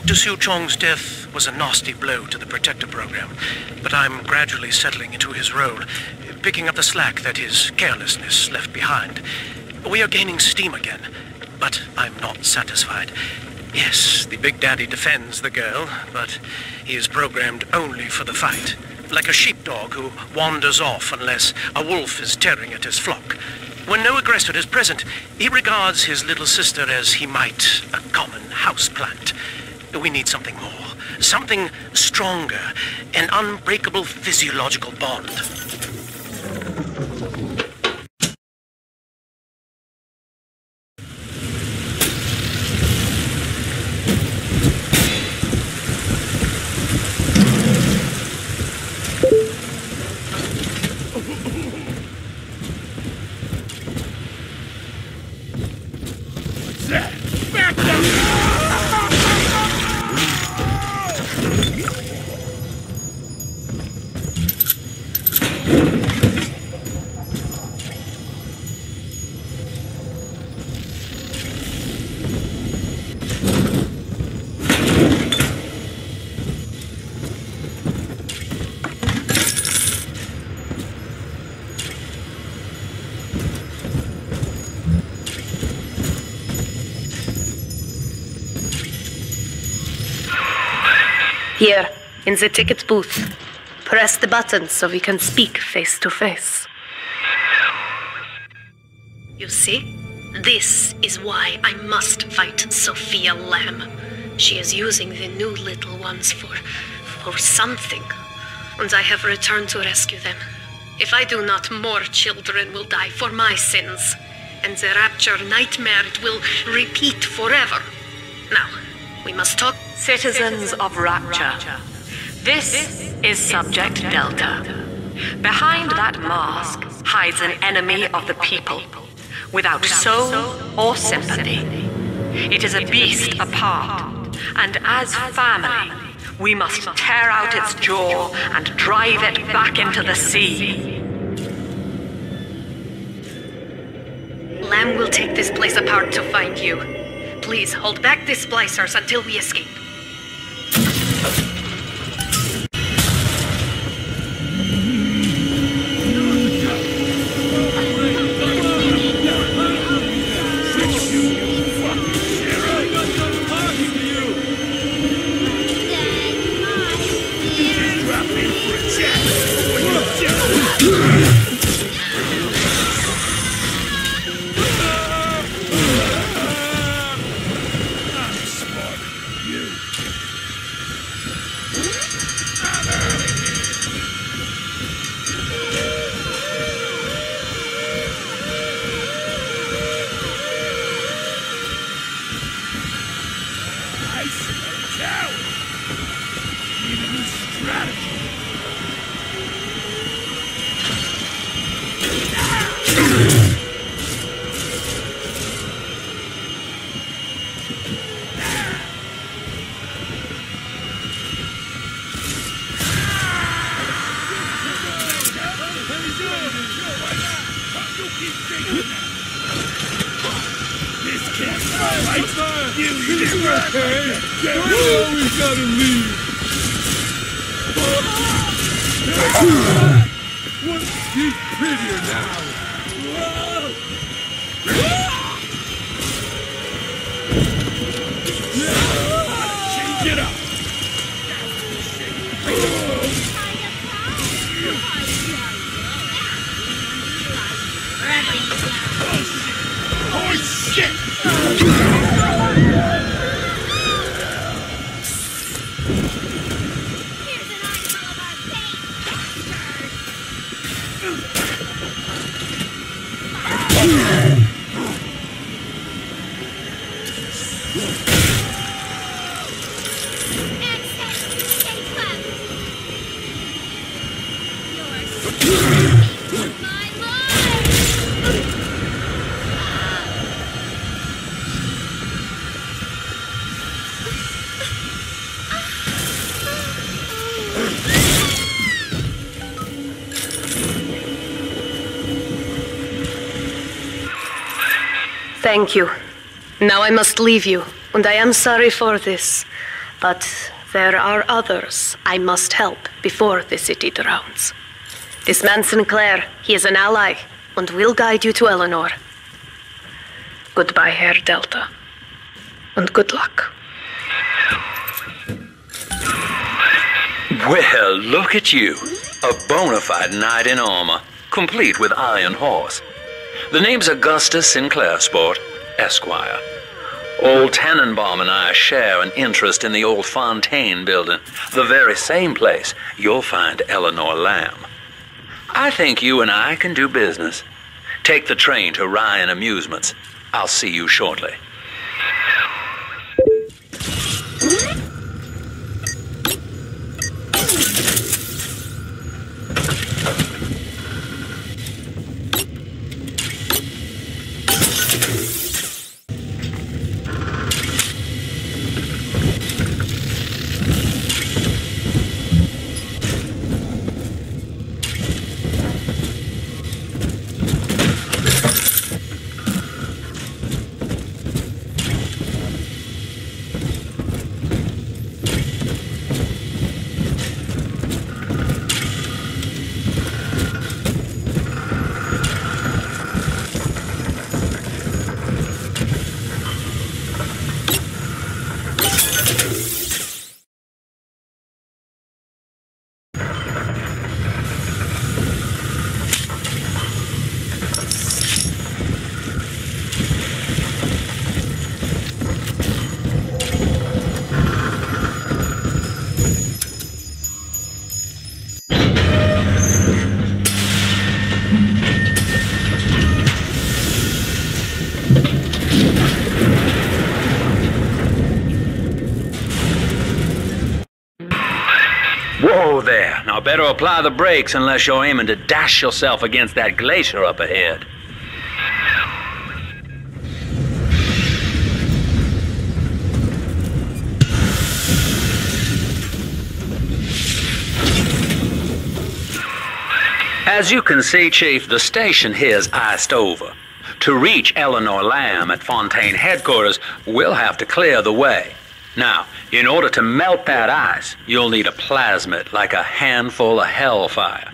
Dr. Su Chong's death was a nasty blow to the Protector program, but I'm gradually settling into his role, picking up the slack that his carelessness left behind. We are gaining steam again, but I'm not satisfied. Yes, the Big Daddy defends the girl, but he is programmed only for the fight, like a sheepdog who wanders off unless a wolf is tearing at his flock. When no aggressor is present, he regards his little sister as he might a common houseplant. We need something more, something stronger, an unbreakable physiological bond. Here, in the ticket booth. Press the button so we can speak face to face. You see? This is why I must fight Sophia Lamb. She is using the new little ones for something. And I have returned to rescue them. If I do not, more children will die for my sins. And the rapture nightmare will repeat forever. Now, we must talk. Citizens of Rapture, this is Subject Delta. Behind that mask hides an enemy of the people, without soul or sympathy. It is a beast apart, and as family, we must tear out its jaw and drive it back into the sea. Lamb will take this place apart to find you. Please hold back the splicers until we escape. Thank you. Now I must leave you, and I am sorry for this. But there are others I must help before the city drowns. This man Sinclair, he is an ally, and will guide you to Eleanor. Goodbye, Herr Delta. And good luck. Well, look at you. A bona fide knight in armor, complete with iron horse. The name's Augustus Sinclair, Sport, Esquire. Old Tannenbaum and I share an interest in the old Fontaine building, the very same place you'll find Eleanor Lamb. I think you and I can do business. Take the train to Ryan Amusements. I'll see you shortly. Whoa there. Now better apply the brakes unless you're aiming to dash yourself against that glacier up ahead. As you can see, Chief, the station here's iced over. To reach Eleanor Lamb at Fontaine headquarters, we'll have to clear the way. Now, in order to melt that ice, you'll need a plasmid, like a handful of hellfire.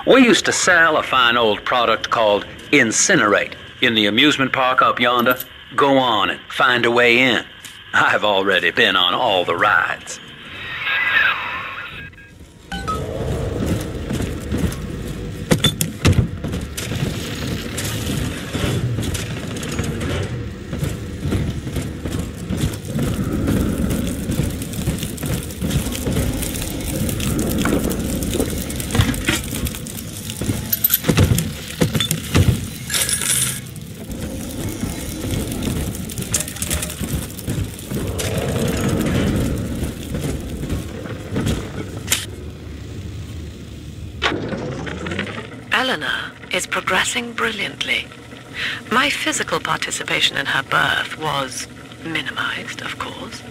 We used to sell a fine old product called Incinerate in the amusement park up yonder. Go on and find a way in. I've already been on all the rides. Eleanor is progressing brilliantly. My physical participation in her birth was minimized, of course.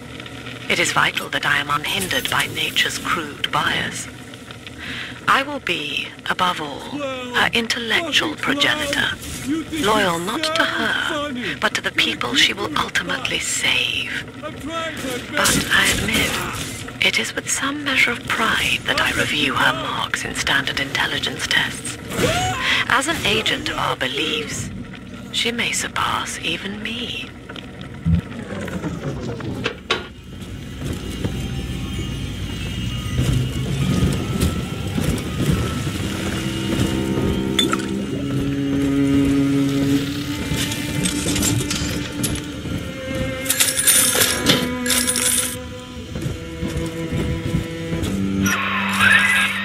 It is vital that I am unhindered by nature's crude bias. I will be, above all, her intellectual progenitor, loyal not to her, but to the people she will ultimately save. But I admit, it is with some measure of pride that I review her marks in standard intelligence tests. As an agent of our beliefs, she may surpass even me.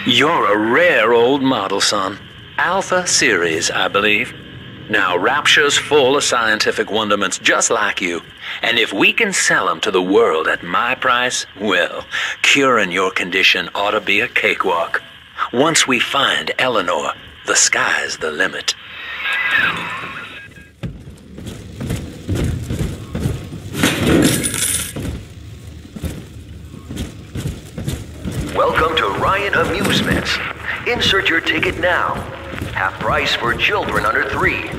You're a rare old model, son. Alpha series, I believe. Now, Rapture's full of scientific wonderments just like you. And if we can sell them to the world at my price, well, curing your condition ought to be a cakewalk. Once we find Eleanor, the sky's the limit. Welcome to Ryan Amusements. Insert your ticket now. Half price for children under 3.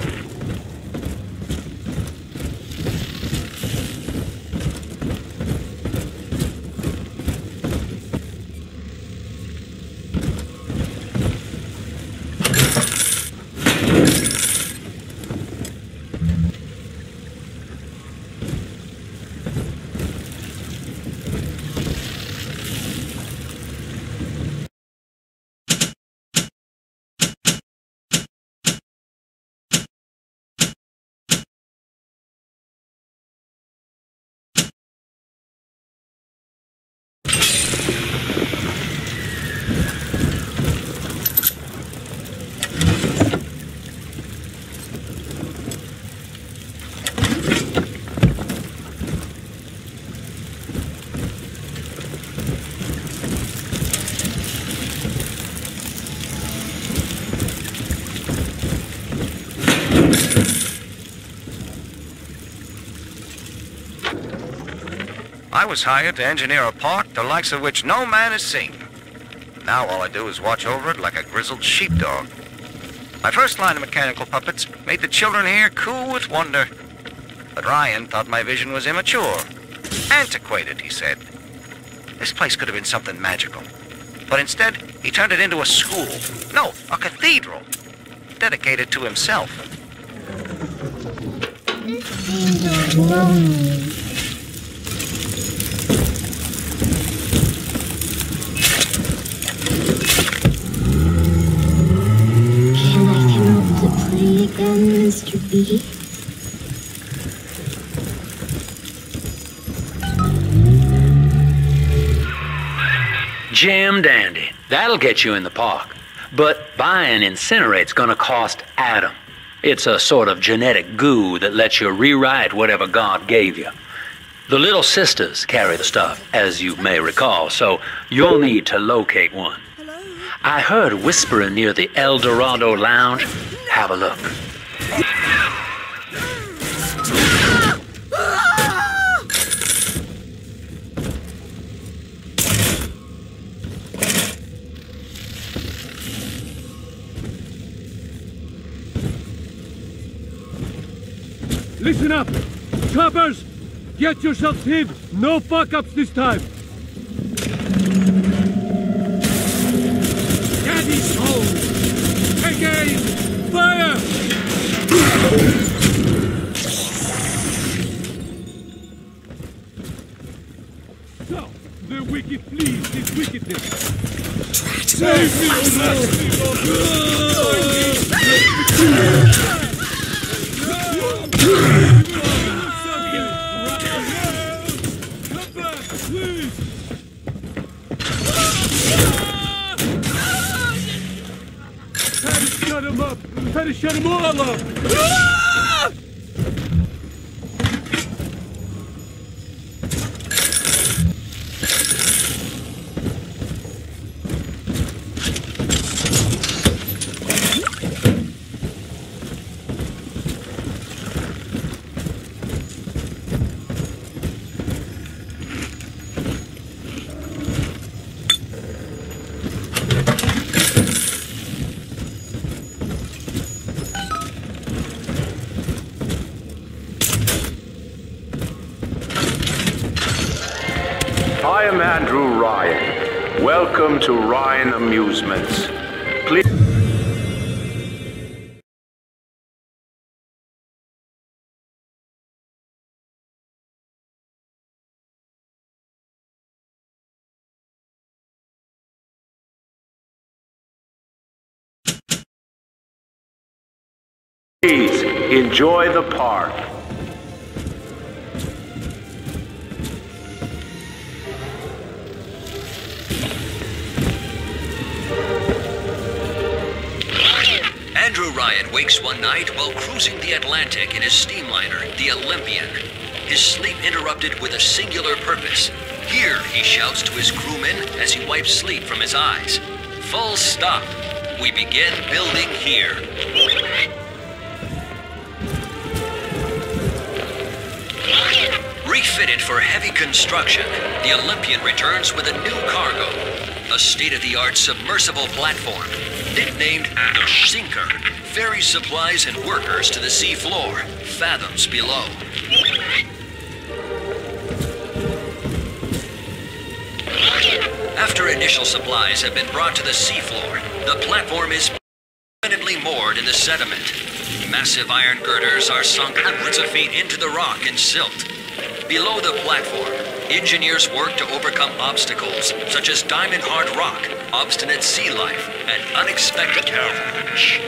I was hired to engineer a park the likes of which no man has seen. Now all I do is watch over it like a grizzled sheepdog. My first line of mechanical puppets made the children here coo with wonder. But Ryan thought my vision was immature. Antiquated, he said. This place could have been something magical. But instead, he turned it into a school. No, a cathedral. Dedicated to himself. This seems lonely. Can I come up to play again, Mr. B? Jam dandy. That'll get you in the park. But buying Incinerate's gonna cost Adam. It's a sort of genetic goo that lets you rewrite whatever God gave you. The little sisters carry the stuff, as you may recall, so you'll need to locate one. I heard whispering near the El Dorado Lounge. Have a look. Listen up! Choppers! Get yourselves hid! No fuck-ups this time! Daddy's home! Again! Fire! So, the wicked flees this wickedness! Save me, Shut him up! Had to shut him all up! I am Andrew Ryan. Welcome to Ryan Amusements. Please. Please enjoy the park. Andrew Ryan wakes one night while cruising the Atlantic in his steamliner, the Olympian. His sleep interrupted with a singular purpose. Here, he shouts to his crewmen as he wipes sleep from his eyes. Full stop. We begin building here. Refitted for heavy construction, the Olympian returns with a new cargo. A state-of-the-art submersible platform, nicknamed the Sinker, ferries supplies and workers to the sea floor, fathoms below. After initial supplies have been brought to the seafloor, the platform is permanently moored in the sediment. Massive iron girders are sunk hundreds of feet into the rock and silt. Below the platform, engineers work to overcome obstacles such as diamond-hard rock, obstinate sea life, and unexpected challenge.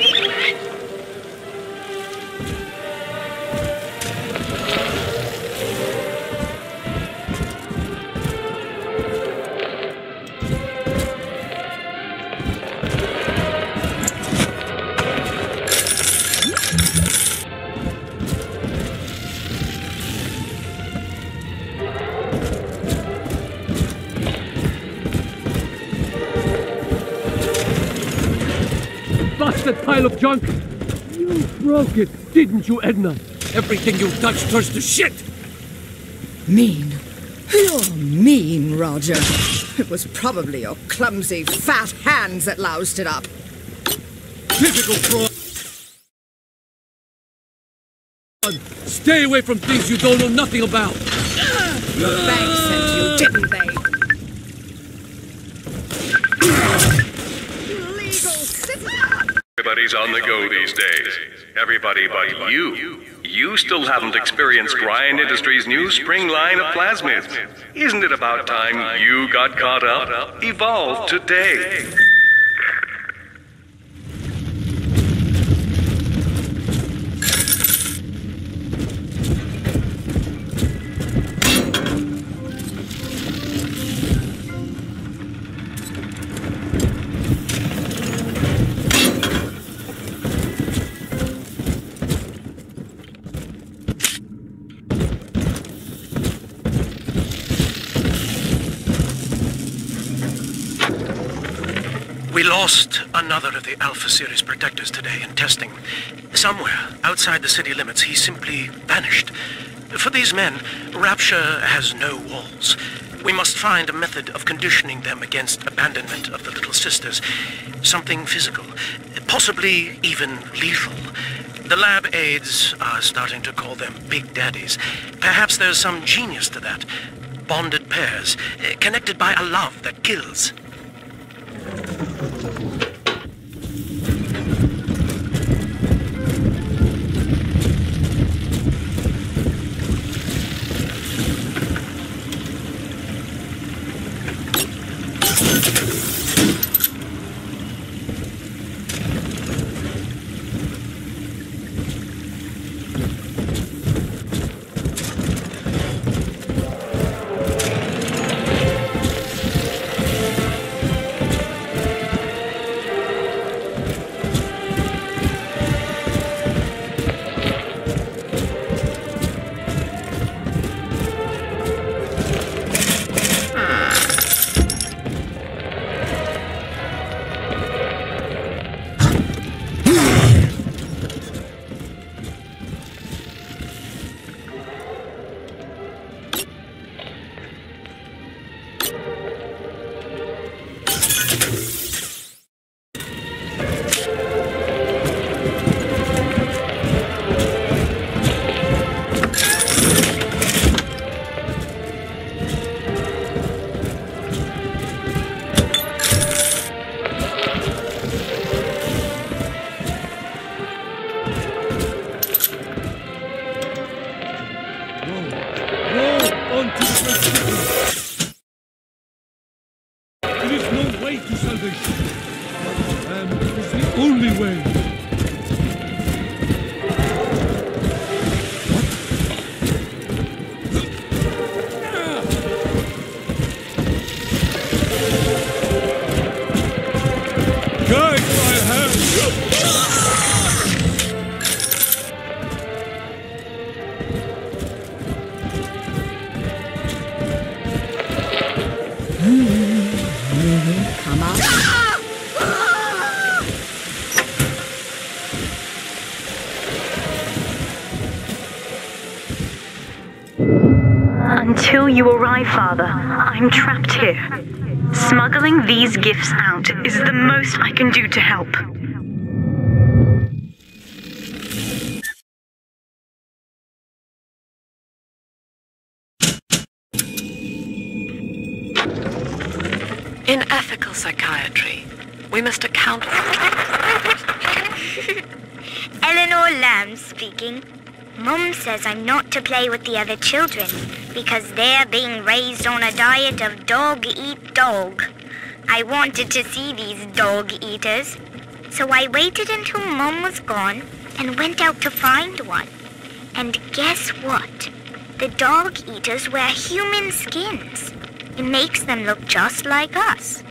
That pile of junk! You broke it, didn't you, Edna? Everything you touch turns to shit! Mean, You're mean, Roger. It was probably your clumsy, fat hands that loused it up. Typical fraud. Stay away from things you don't know nothing about. The bank sent you, didn't they? Everybody's on the go these days. Everybody but you. You still haven't experienced Ryan Industries' new spring line of plasmids. Isn't it about time you got caught up? Evolve today. We lost another of the Alpha Series protectors today in testing. Somewhere outside the city limits, he simply vanished. For these men, Rapture has no walls. We must find a method of conditioning them against abandonment of the Little Sisters. Something physical, possibly even lethal. The lab aides are starting to call them Big Daddies. Perhaps there's some genius to that. Bonded pairs, connected by a love that kills. Until you arrive, Father, I'm trapped here. Smuggling these gifts out is the most I can do to help. In ethical psychiatry, we must account for... Eleanor Lamb speaking. Mum says I'm not to play with the other children because they're being raised on a diet of dog-eat-dog. I wanted to see these dog-eaters, so I waited until Mum was gone and went out to find one. And guess what? The dog-eaters wear human skins. It makes them look just like us.